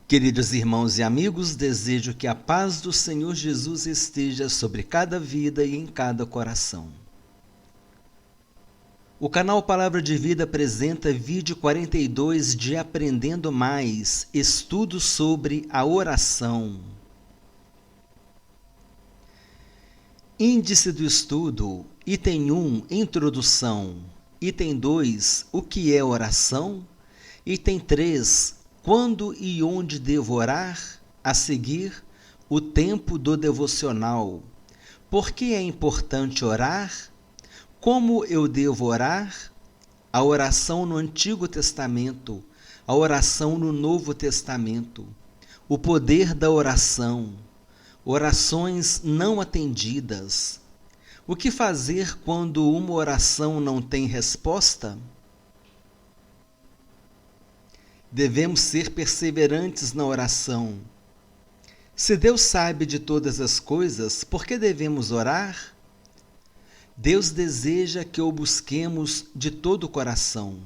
Queridos irmãos e amigos, desejo que a paz do Senhor Jesus esteja sobre cada vida e em cada coração. O canal Palavra de Vida apresenta vídeo 42 de Aprendendo Mais, estudo sobre a oração. Índice do estudo, item 1, introdução. Item 2, o que é oração? Item 3, quando e onde devo orar? A seguir, o tempo do devocional. Por que é importante orar? Como eu devo orar? A oração no Antigo Testamento, a oração no Novo Testamento. O poder da oração. Orações não atendidas. O que fazer quando uma oração não tem resposta? Devemos ser perseverantes na oração. Se Deus sabe de todas as coisas, por que devemos orar? Deus deseja que o busquemos de todo o coração.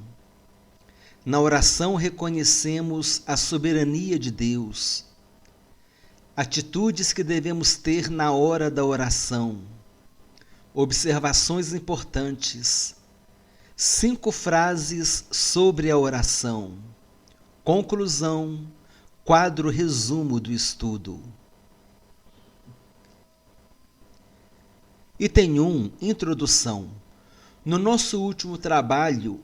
Na oração reconhecemos a soberania de Deus. Atitudes que devemos ter na hora da oração. Observações importantes. 5 frases sobre a oração. Conclusão, quadro resumo do estudo. Item 1, introdução. No nosso último trabalho,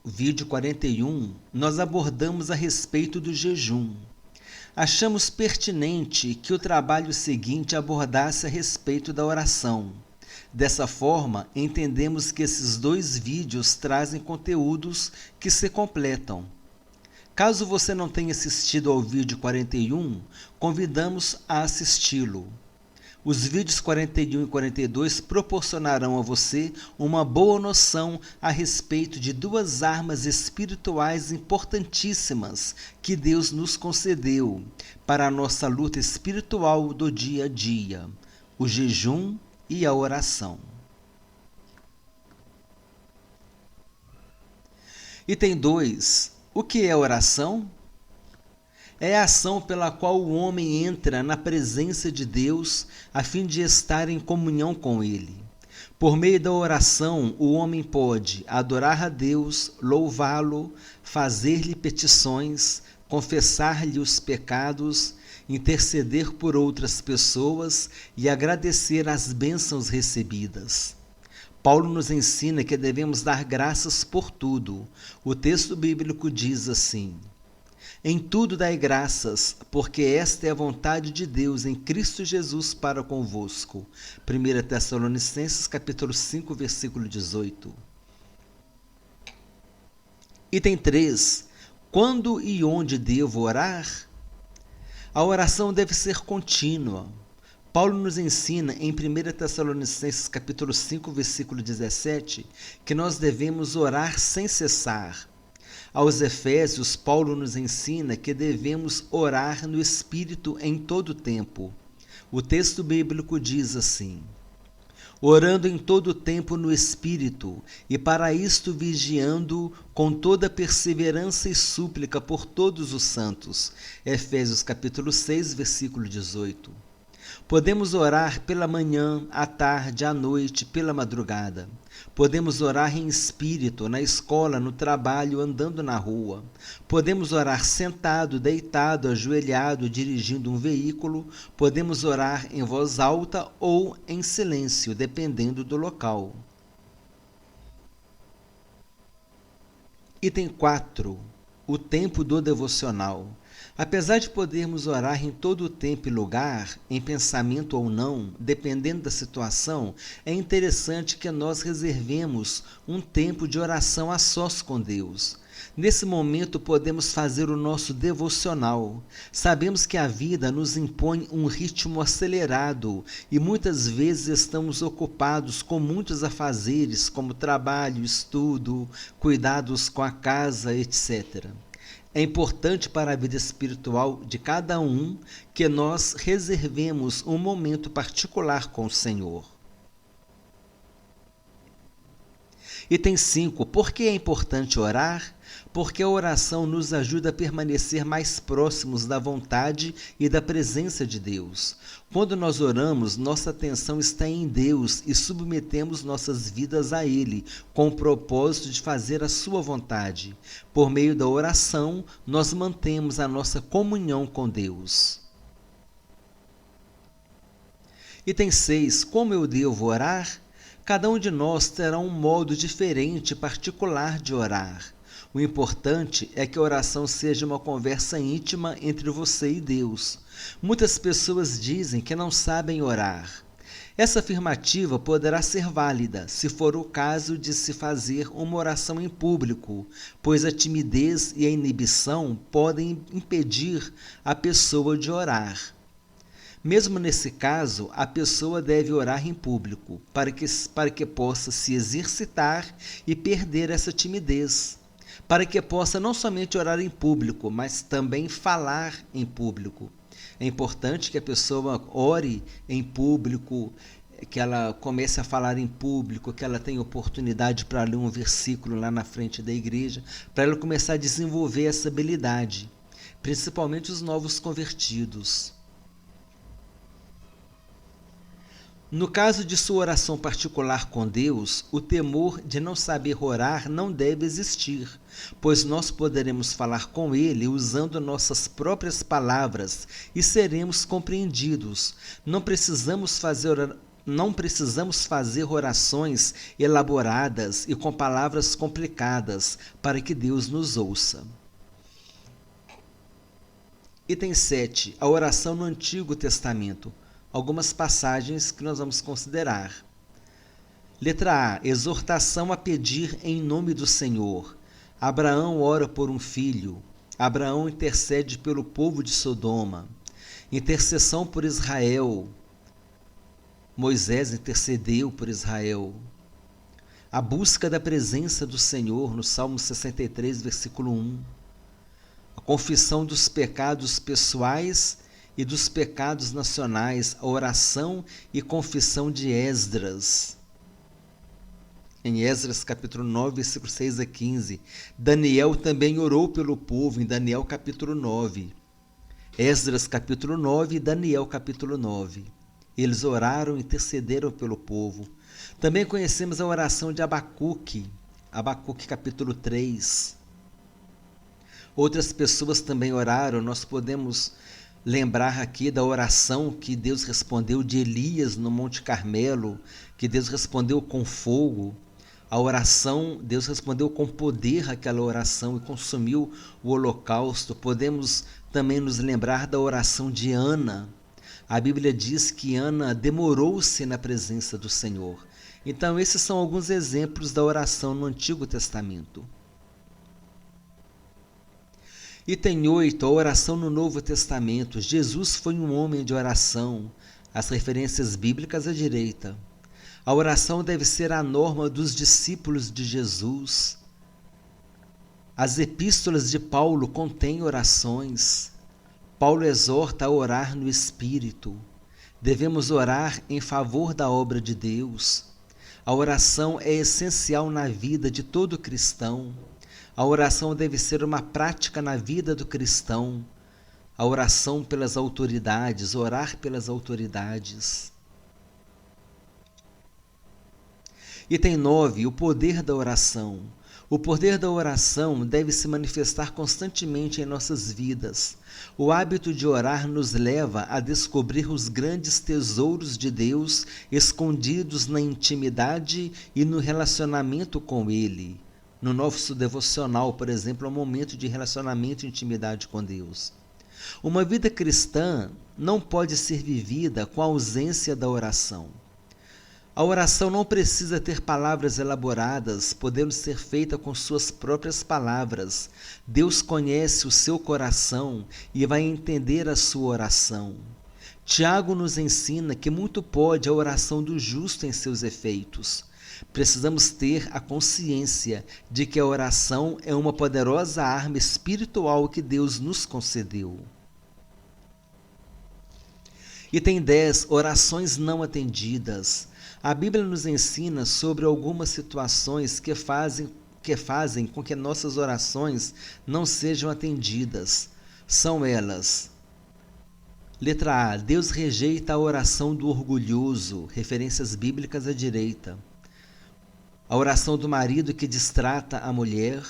vídeo 41, nós abordamos a respeito do jejum. Achamos pertinente que o trabalho seguinte abordasse a respeito da oração. Dessa forma, entendemos que esses 2 vídeos trazem conteúdos que se completam. Caso você não tenha assistido ao vídeo 41, convidamos a assisti-lo. Os vídeos 41 e 42 proporcionarão a você uma boa noção a respeito de 2 armas espirituais importantíssimas que Deus nos concedeu para a nossa luta espiritual do dia a dia: o jejum e a oração. Item 2. O que é oração? É a ação pela qual o homem entra na presença de Deus a fim de estar em comunhão com Ele. Por meio da oração, o homem pode adorar a Deus, louvá-lo, fazer-lhe petições, confessar-lhe os pecados, interceder por outras pessoas e agradecer as bênçãos recebidas. Paulo nos ensina que devemos dar graças por tudo. O texto bíblico diz assim: em tudo dai graças, porque esta é a vontade de Deus em Cristo Jesus para convosco. 1 Tessalonicenses capítulo 5, versículo 18. Item 3. Quando e onde devo orar? A oração deve ser contínua. Paulo nos ensina em 1 Tessalonicenses capítulo 5, versículo 17, que nós devemos orar sem cessar. Aos Efésios, Paulo nos ensina que devemos orar no Espírito em todo o tempo. O texto bíblico diz assim: orando em todo o tempo no Espírito, e para isto vigiando com toda perseverança e súplica por todos os santos. Efésios capítulo 6, versículo 18. Podemos orar pela manhã, à tarde, à noite, pela madrugada. Podemos orar em espírito, na escola, no trabalho, andando na rua. Podemos orar sentado, deitado, ajoelhado, dirigindo um veículo. Podemos orar em voz alta ou em silêncio, dependendo do local. Item 4. O tempo do devocional. Apesar de podermos orar em todo o tempo e lugar, em pensamento ou não, dependendo da situação, é interessante que nós reservemos um tempo de oração a sós com Deus. Nesse momento podemos fazer o nosso devocional. Sabemos que a vida nos impõe um ritmo acelerado e muitas vezes estamos ocupados com muitos afazeres, como trabalho, estudo, cuidados com a casa, etc. É importante para a vida espiritual de cada um que nós reservemos um momento particular com o Senhor. Item 5. Por que é importante orar? Porque a oração nos ajuda a permanecer mais próximos da vontade e da presença de Deus. Quando nós oramos, nossa atenção está em Deus e submetemos nossas vidas a Ele, com o propósito de fazer a sua vontade. Por meio da oração, nós mantemos a nossa comunhão com Deus. Item 6. Como eu devo orar? Cada um de nós terá um modo diferente e particular de orar. O importante é que a oração seja uma conversa íntima entre você e Deus. Muitas pessoas dizem que não sabem orar. Essa afirmativa poderá ser válida se for o caso de se fazer uma oração em público, pois a timidez e a inibição podem impedir a pessoa de orar. Mesmo nesse caso, a pessoa deve orar em público, para que possa se exercitar e perder essa timidez. Para que possa não somente orar em público, mas também falar em público. É importante que a pessoa ore em público, que ela comece a falar em público, que ela tenha oportunidade para ler um versículo lá na frente da igreja, para ela começar a desenvolver essa habilidade, principalmente os novos convertidos. No caso de sua oração particular com Deus, o temor de não saber orar não deve existir, pois nós poderemos falar com Ele usando nossas próprias palavras e seremos compreendidos. Não precisamos fazer orações elaboradas e com palavras complicadas para que Deus nos ouça. Item 7. A oração no Antigo Testamento. Algumas passagens que nós vamos considerar. Letra A. Exortação a pedir em nome do Senhor. Abraão ora por um filho. Abraão intercede pelo povo de Sodoma. Intercessão por Israel. Moisés intercedeu por Israel. A busca da presença do Senhor no Salmo 63, versículo 1. A confissão dos pecados pessoais e dos pecados nacionais, a oração e confissão de Esdras. Em Esdras capítulo 9, versículos 6 a 15. Daniel também orou pelo povo, em Daniel capítulo 9. Esdras capítulo 9 e Daniel capítulo 9. Eles oraram e intercederam pelo povo. Também conhecemos a oração de Abacuque, Abacuque capítulo 3. Outras pessoas também oraram, nós podemos lembrar aqui da oração que Deus respondeu de Elias no Monte Carmelo, que Deus respondeu com fogo. A oração, Deus respondeu com poder aquela oração e consumiu o holocausto. Podemos também nos lembrar da oração de Ana. A Bíblia diz que Ana demorou-se na presença do Senhor. Então, esses são alguns exemplos da oração no Antigo Testamento. Item 8, a oração no Novo Testamento. Jesus foi um homem de oração. As referências bíblicas à direita. A oração deve ser a norma dos discípulos de Jesus. As epístolas de Paulo contêm orações. Paulo exorta a orar no Espírito. Devemos orar em favor da obra de Deus. A oração é essencial na vida de todo cristão. A oração deve ser uma prática na vida do cristão. A oração pelas autoridades, orar pelas autoridades. Item 9, o poder da oração. O poder da oração deve se manifestar constantemente em nossas vidas. O hábito de orar nos leva a descobrir os grandes tesouros de Deus escondidos na intimidade e no relacionamento com Ele. No nosso devocional, por exemplo, é um momento de relacionamento e intimidade com Deus. Uma vida cristã não pode ser vivida com a ausência da oração. A oração não precisa ter palavras elaboradas, podendo ser feita com suas próprias palavras. Deus conhece o seu coração e vai entender a sua oração. Tiago nos ensina que muito pode a oração do justo em seus efeitos. Precisamos ter a consciência de que a oração é uma poderosa arma espiritual que Deus nos concedeu. Item 10. Orações não atendidas. A Bíblia nos ensina sobre algumas situações que fazem com que nossas orações não sejam atendidas. São elas: letra A. Deus rejeita a oração do orgulhoso, referências bíblicas à direita. A oração do marido que distrata a mulher,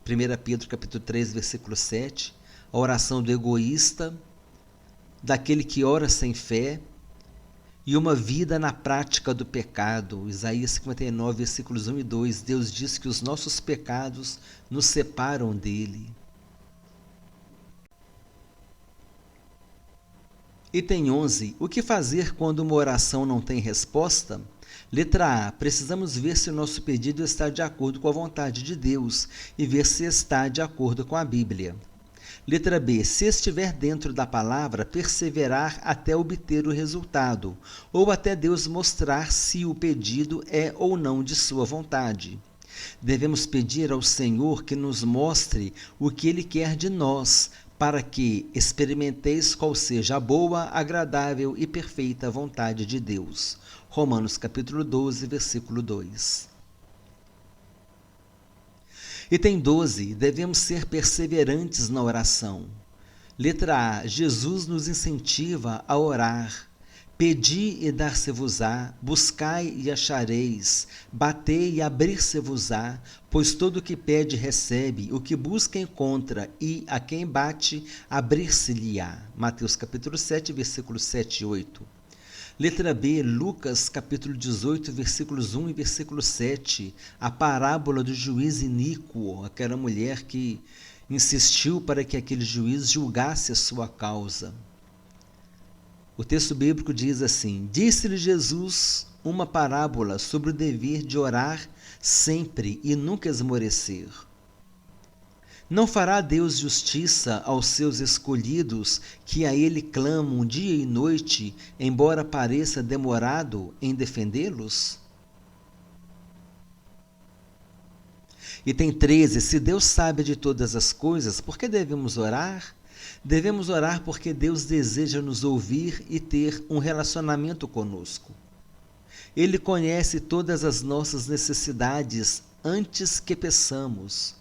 1 Pedro capítulo 3, versículo 7. A oração do egoísta, daquele que ora sem fé, e uma vida na prática do pecado. Isaías 59, versículos 1 e 2. Deus diz que os nossos pecados nos separam dele. Item 11. O que fazer quando uma oração não tem resposta? Letra A. Precisamos ver se o nosso pedido está de acordo com a vontade de Deus e ver se está de acordo com a Bíblia. Letra B. Se estiver dentro da palavra, perseverar até obter o resultado, ou até Deus mostrar se o pedido é ou não de sua vontade. Devemos pedir ao Senhor que nos mostre o que Ele quer de nós, para que experimenteis qual seja a boa, agradável e perfeita vontade de Deus. Romanos capítulo 12, versículo 2. Item 12. Devemos ser perseverantes na oração. Letra A. Jesus nos incentiva a orar. Pedi e dar-se-vos-á, buscai e achareis, batei e abrir-se-vos-á, pois todo o que pede recebe, o que busca encontra, e a quem bate, abrir-se-lhe-á. Mateus capítulo 7, versículos 7 e 8. Letra B, Lucas capítulo 18, versículos 1 e versículo 7, a parábola do juiz iníquo, aquela mulher que insistiu para que aquele juiz julgasse a sua causa. O texto bíblico diz assim: disse-lhe Jesus uma parábola sobre o dever de orar sempre e nunca esmorecer. Não fará Deus justiça aos seus escolhidos, que a Ele clamam dia e noite, embora pareça demorado em defendê-los? Item 13. Se Deus sabe de todas as coisas, por que devemos orar? Devemos orar porque Deus deseja nos ouvir e ter um relacionamento conosco. Ele conhece todas as nossas necessidades antes que peçamos.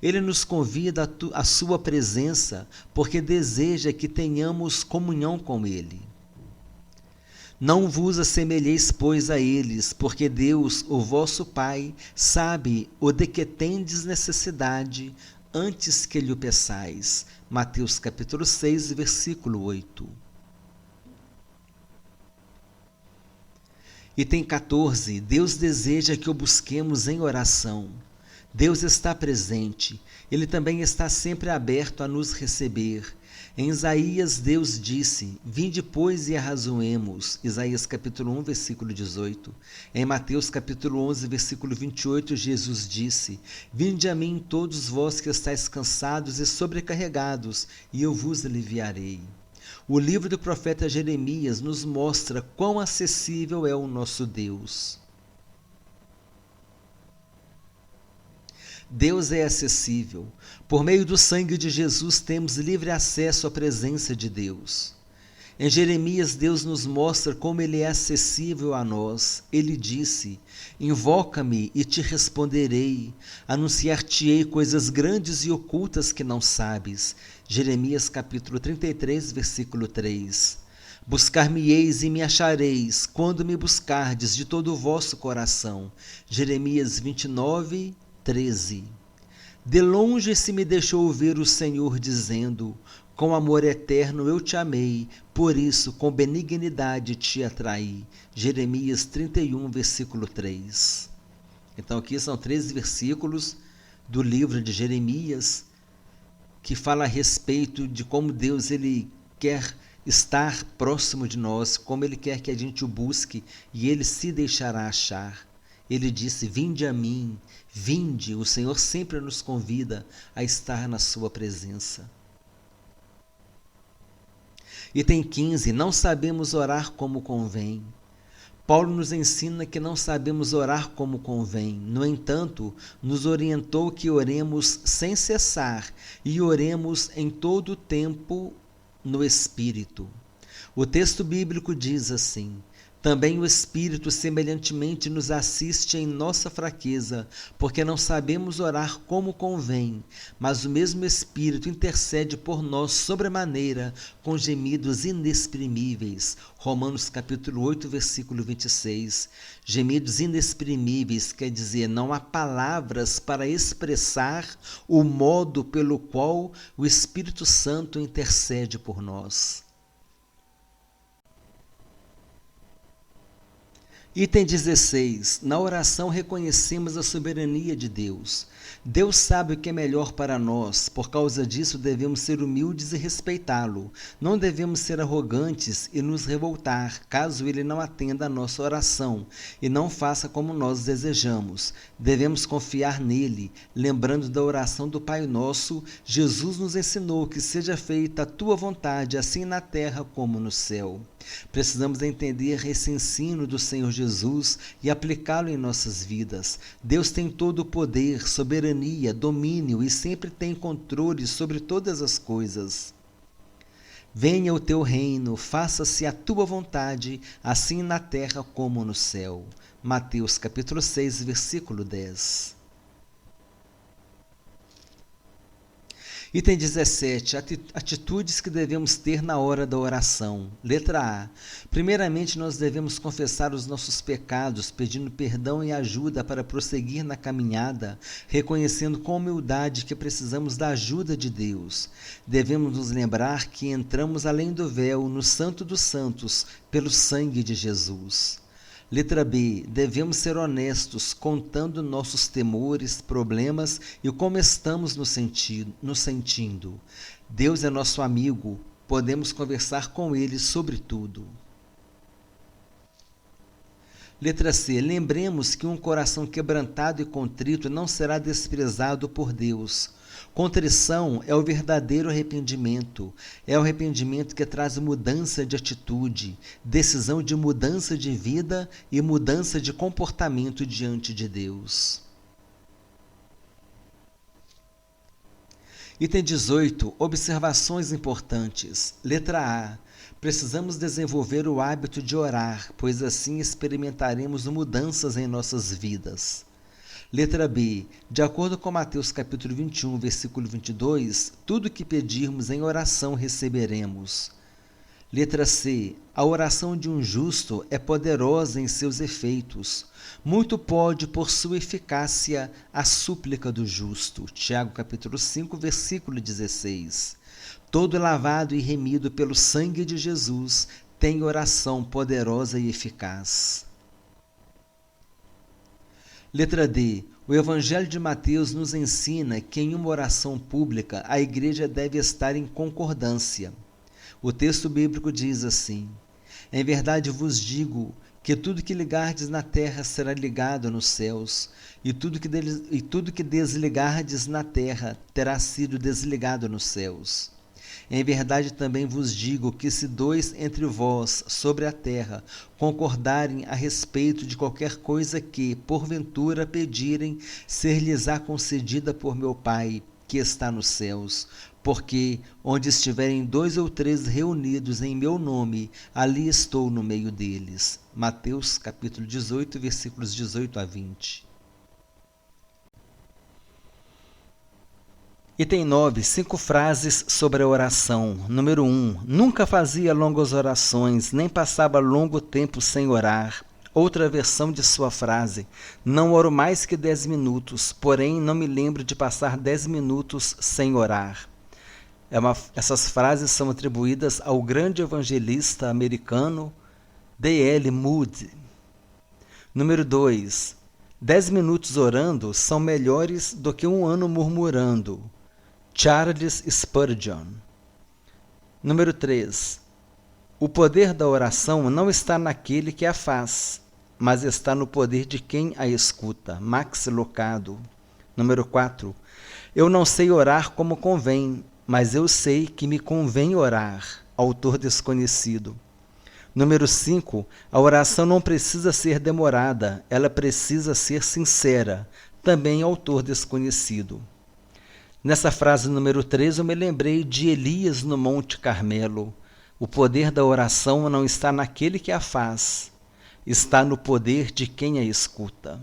Ele nos convida à sua presença porque deseja que tenhamos comunhão com Ele. Não vos assemelheis, pois, a eles, porque Deus, o vosso Pai, sabe o de que tendes necessidade antes que lhe o peçais. Mateus capítulo 6, versículo 8. Item 14. Deus deseja que o busquemos em oração. Deus está presente. Ele também está sempre aberto a nos receber. Em Isaías, Deus disse: vinde, pois, e arrazoemos. Isaías capítulo 1, versículo 18. Em Mateus capítulo 11, versículo 28, Jesus disse: vinde a mim todos vós que estáis cansados e sobrecarregados, e eu vos aliviarei. O livro do profeta Jeremias nos mostra quão acessível é o nosso Deus. Deus é acessível. Por meio do sangue de Jesus temos livre acesso à presença de Deus. Em Jeremias, Deus nos mostra como Ele é acessível a nós. Ele disse: invoca-me e te responderei, anunciar-te-ei coisas grandes e ocultas que não sabes. Jeremias capítulo 33, versículo 3. Buscar-me-eis e me achareis, quando me buscardes de todo o vosso coração. Jeremias 29, 13. De longe se me deixou ver o Senhor dizendo: com amor eterno eu te amei, por isso com benignidade te atraí. Jeremias 31, versículo 3. Então aqui são 13 versículos do livro de Jeremias que fala a respeito de como Deus ele quer estar próximo de nós, como Ele quer que a gente o busque e Ele se deixará achar. Ele disse: vinde a mim, vinde. O Senhor sempre nos convida a estar na sua presença. Item 15. Não sabemos orar como convém. Paulo nos ensina que não sabemos orar como convém. No entanto, nos orientou que oremos sem cessar e oremos em todo o tempo no Espírito. O texto bíblico diz assim: Também o Espírito semelhantemente nos assiste em nossa fraqueza, porque não sabemos orar como convém, mas o mesmo Espírito intercede por nós sobremaneira, com gemidos inexprimíveis. Romanos capítulo 8, versículo 26. Gemidos inexprimíveis quer dizer, não há palavras para expressar o modo pelo qual o Espírito Santo intercede por nós. Item 16. Na oração reconhecemos a soberania de Deus. Deus sabe o que é melhor para nós, por causa disso devemos ser humildes e respeitá-lo. Não devemos ser arrogantes e nos revoltar, caso ele não atenda a nossa oração e não faça como nós desejamos. Devemos confiar nele. Lembrando da oração do Pai Nosso, Jesus nos ensinou que seja feita a tua vontade, assim na terra como no céu. Precisamos entender esse ensino do Senhor Jesus e aplicá-lo em nossas vidas. Deus tem todo o poder, soberania, domínio e sempre tem controle sobre todas as coisas. Venha o teu reino, faça-se a tua vontade, assim na terra como no céu. Mateus capítulo 6, versículo 10. Item 17. Atitudes que devemos ter na hora da oração. Letra A. Primeiramente, nós devemos confessar os nossos pecados, pedindo perdão e ajuda para prosseguir na caminhada, reconhecendo com humildade que precisamos da ajuda de Deus. Devemos nos lembrar que entramos além do véu, no Santo dos Santos, pelo sangue de Jesus. Letra B. Devemos ser honestos, contando nossos temores, problemas e como estamos nos sentindo. Deus é nosso amigo, podemos conversar com Ele sobre tudo. Letra C. Lembremos que um coração quebrantado e contrito não será desprezado por Deus. Contrição é o verdadeiro arrependimento. É o arrependimento que traz mudança de atitude, decisão de mudança de vida e mudança de comportamento diante de Deus. Item 18. Observações importantes. Letra A. Precisamos desenvolver o hábito de orar, pois assim experimentaremos mudanças em nossas vidas. Letra B. De acordo com Mateus capítulo 21, versículo 22, tudo que pedirmos em oração receberemos. Letra C. A oração de um justo é poderosa em seus efeitos. Muito pode, por sua eficácia, a súplica do justo. Tiago capítulo 5, versículo 16. Todo lavado e remido pelo sangue de Jesus tem oração poderosa e eficaz. Letra D. O Evangelho de Mateus nos ensina que em uma oração pública a igreja deve estar em concordância. O texto bíblico diz assim: Em verdade vos digo que tudo que ligardes na terra será ligado nos céus, e tudo que desligardes na terra terá sido desligado nos céus. Em verdade também vos digo que se dois entre vós sobre a terra concordarem a respeito de qualquer coisa que, porventura, pedirem, ser-lhes-á concedida por meu Pai, que está nos céus. Porque onde estiverem 2 ou 3 reunidos em meu nome, ali estou no meio deles. Mateus capítulo 18, versículos 18 a 20. Item 9. 5 frases sobre a oração. Número 1. Nunca fazia longas orações, nem passava longo tempo sem orar. Outra versão de sua frase: não oro mais que 10 minutos, porém não me lembro de passar 10 minutos sem orar. Essas frases são atribuídas ao grande evangelista americano D.L. Moody. Número 2. 10 minutos orando são melhores do que 1 ano murmurando. Charles Spurgeon. Número 3. O poder da oração não está naquele que a faz, mas está no poder de quem a escuta. Max Lucado. Número 4. Eu não sei orar como convém, mas eu sei que me convém orar. Autor desconhecido. Número 5. A oração não precisa ser demorada, ela precisa ser sincera. Também autor desconhecido. Nessa frase número 3, eu me lembrei de Elias no Monte Carmelo. O poder da oração não está naquele que a faz, está no poder de quem a escuta.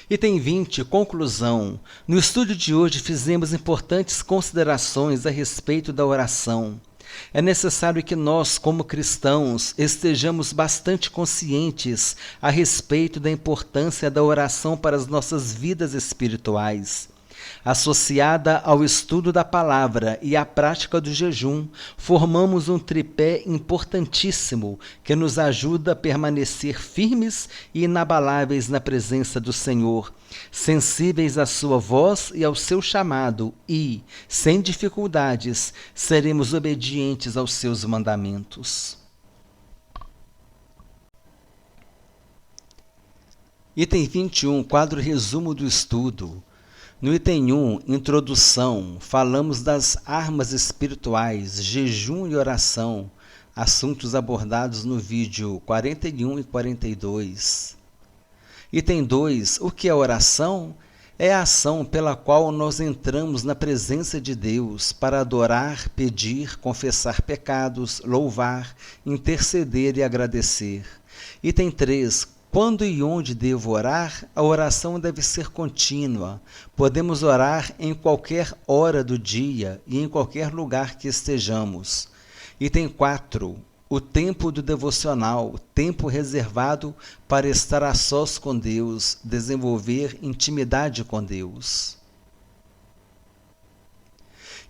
Item 20, conclusão. No estudo de hoje fizemos importantes considerações a respeito da oração. É necessário que nós, como cristãos, estejamos bastante conscientes a respeito da importância da oração para as nossas vidas espirituais. Associada ao estudo da palavra e à prática do jejum, formamos um tripé importantíssimo que nos ajuda a permanecer firmes e inabaláveis na presença do Senhor, sensíveis à sua voz e ao seu chamado e, sem dificuldades, seremos obedientes aos seus mandamentos. Item 21, quadro resumo do estudo. No item 1, introdução, falamos das armas espirituais, jejum e oração, assuntos abordados no vídeo 41 e 42. Item 2, o que é oração? É a ação pela qual nós entramos na presença de Deus para adorar, pedir, confessar pecados, louvar, interceder e agradecer. Item 3, quando e onde devo orar? A oração deve ser contínua. Podemos orar em qualquer hora do dia e em qualquer lugar que estejamos. Item 4. O tempo do devocional, tempo reservado para estar a sós com Deus, desenvolver intimidade com Deus.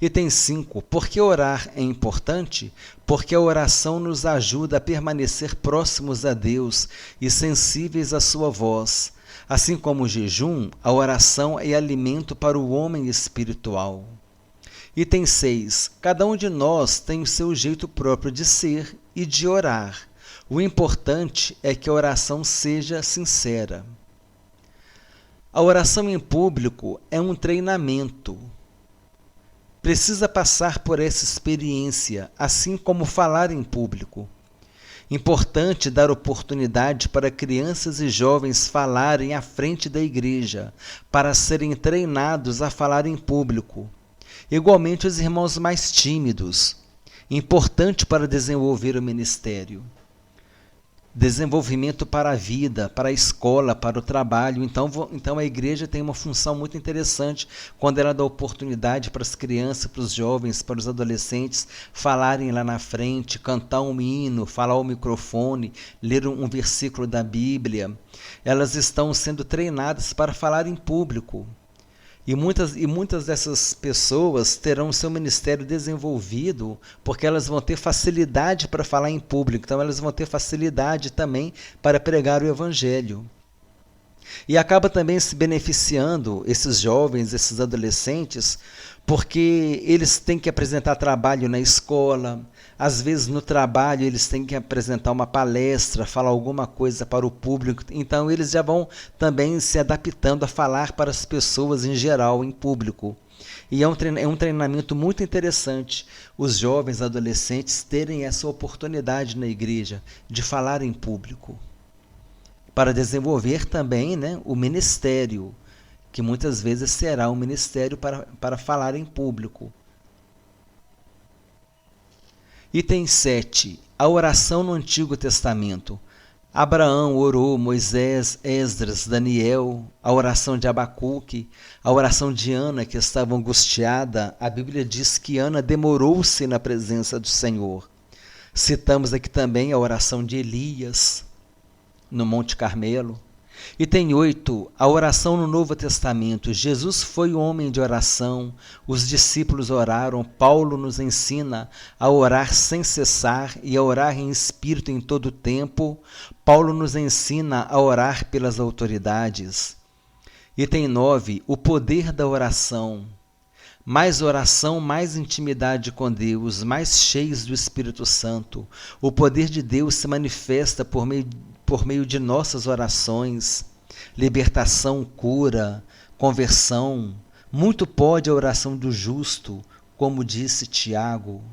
Item 5. Por que orar é importante? Porque a oração nos ajuda a permanecer próximos a Deus e sensíveis à sua voz. Assim como o jejum, a oração é alimento para o homem espiritual. Item 6. Cada um de nós tem o seu jeito próprio de ser e de orar. O importante é que a oração seja sincera. A oração em público é um treinamento. Precisa passar por essa experiência, assim como falar em público. Importante dar oportunidade para crianças e jovens falarem à frente da igreja, para serem treinados a falar em público. Igualmente os irmãos mais tímidos. Importante para desenvolver o ministério. Desenvolvimento para a vida, para a escola, para o trabalho. Então a igreja tem uma função muito interessante quando ela dá oportunidade para as crianças, para os jovens, para os adolescentes falarem lá na frente, cantar um hino, falar ao microfone, ler um versículo da Bíblia. Elas estão sendo treinadas para falar em público. E muitas dessas pessoas terão seu ministério desenvolvido porque elas vão ter facilidade para falar em público. Então elas vão ter facilidade também para pregar o Evangelho. E acaba também se beneficiando esses jovens, esses adolescentes, porque eles têm que apresentar trabalho na escola. Às vezes no trabalho eles têm que apresentar uma palestra, falar alguma coisa para o público, então eles já vão também se adaptando a falar para as pessoas em geral, em público. E é um treinamento muito interessante os jovens adolescentes terem essa oportunidade na igreja de falar em público, para desenvolver também, o ministério, que muitas vezes será um ministério para falar em público. Item 7. A oração no Antigo Testamento. Abraão orou, Moisés, Esdras, Daniel, a oração de Abacuque, a oração de Ana, que estava angustiada. A Bíblia diz que Ana demorou-se na presença do Senhor. Citamos aqui também a oração de Elias, no Monte Carmelo. Item 8. A oração no Novo Testamento. Jesus foi homem de oração, os discípulos oraram, Paulo nos ensina a orar sem cessar e a orar em espírito em todo o tempo. Paulo nos ensina a orar pelas autoridades. Item 9. O poder da oração. Mais oração, mais intimidade com Deus, mais cheios do Espírito Santo. O poder de Deus se manifesta por meio de nossas orações, libertação, cura, conversão. Muito pode a oração do justo, como disse Tiago.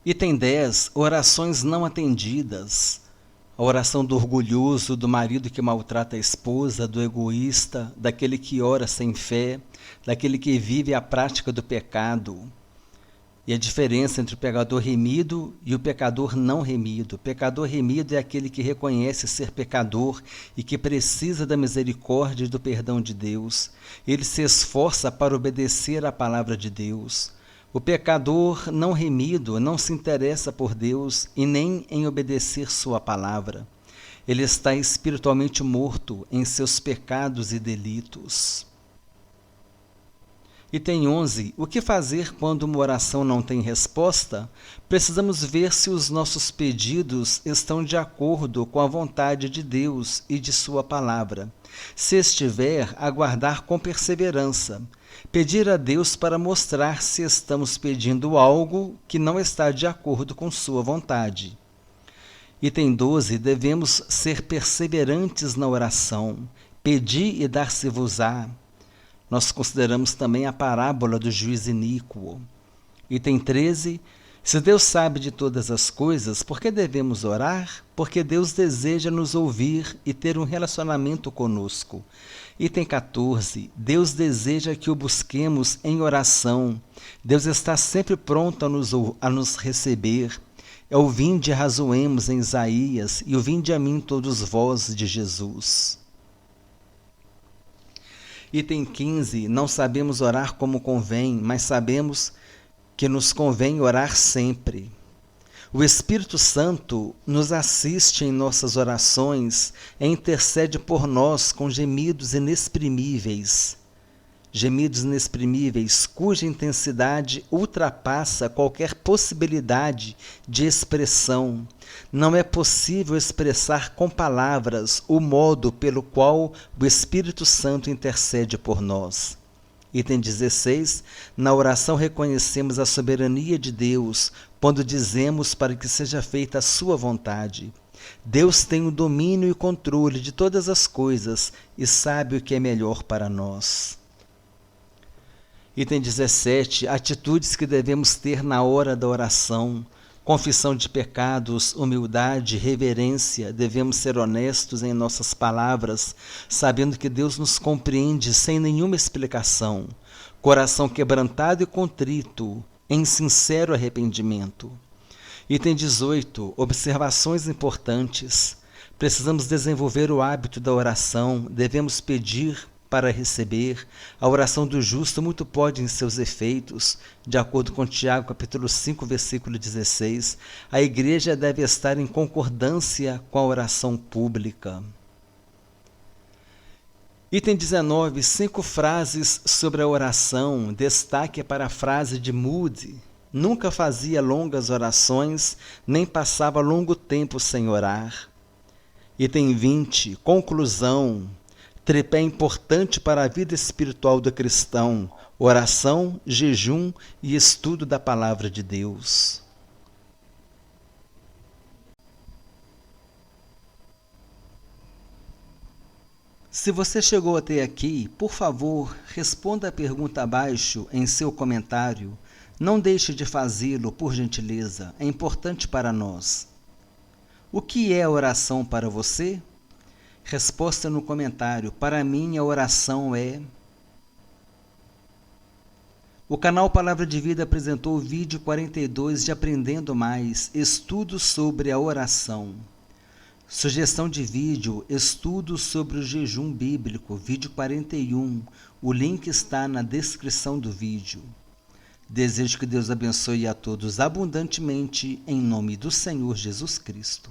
Item 10. Orações não atendidas. A oração do orgulhoso, do marido que maltrata a esposa, do egoísta, daquele que ora sem fé, daquele que vive a prática do pecado. E a diferença entre o pecador remido e o pecador não remido. O pecador remido é aquele que reconhece ser pecador e que precisa da misericórdia e do perdão de Deus. Ele se esforça para obedecer à palavra de Deus. O pecador não remido não se interessa por Deus e nem em obedecer sua palavra. Ele está espiritualmente morto em seus pecados e delitos. Item 11. O que fazer quando uma oração não tem resposta? Precisamos ver se os nossos pedidos estão de acordo com a vontade de Deus e de sua palavra. Se estiver, aguardar com perseverança. Pedir a Deus para mostrar se estamos pedindo algo que não está de acordo com sua vontade. Item 12. Devemos ser perseverantes na oração. Pedi e dar-se-vos-á. Nós consideramos também a parábola do juiz iníquo. Item 13. Se Deus sabe de todas as coisas, por que devemos orar? Porque Deus deseja nos ouvir e ter um relacionamento conosco. Item 14. Deus deseja que o busquemos em oração. Deus está sempre pronto a nos receber. É o vinde e razoemos em Isaías, e o vinde a mim todos vós de Jesus. Item 15. Não sabemos orar como convém, mas sabemos que nos convém orar sempre. O Espírito Santo nos assiste em nossas orações e intercede por nós com gemidos inexprimíveis. Gemidos inexprimíveis cuja intensidade ultrapassa qualquer possibilidade de expressão. Não é possível expressar com palavras o modo pelo qual o Espírito Santo intercede por nós. Item 16. Na oração reconhecemos a soberania de Deus, quando dizemos para que seja feita a sua vontade. Deus tem o domínio e controle de todas as coisas e sabe o que é melhor para nós. Item 17. Atitudes que devemos ter na hora da oração. Confissão de pecados, humildade, reverência. Devemos ser honestos em nossas palavras, sabendo que Deus nos compreende sem nenhuma explicação. Coração quebrantado e contrito, em sincero arrependimento. Item 18. Observações importantes. Precisamos desenvolver o hábito da oração. Devemos pedir para receber. A oração do justo muito pode em seus efeitos. De acordo com Tiago, capítulo 5, versículo 16, a igreja deve estar em concordância com a oração pública. Item 19. 5 frases sobre a oração. Destaque para a frase de Moody. Nunca fazia longas orações, nem passava longo tempo sem orar. Item 20. Conclusão. Tripé importante para a vida espiritual do cristão: oração, jejum e estudo da palavra de Deus. Se você chegou até aqui, por favor, responda a pergunta abaixo em seu comentário. Não deixe de fazê-lo, por gentileza, é importante para nós. O que é oração para você? Resposta no comentário. Para mim, a oração é... O canal Palavra de Vida apresentou o vídeo 42 de Aprendendo Mais, estudos sobre a oração. Sugestão de vídeo, estudos sobre o jejum bíblico, vídeo 41. O link está na descrição do vídeo. Desejo que Deus abençoe a todos abundantemente, em nome do Senhor Jesus Cristo.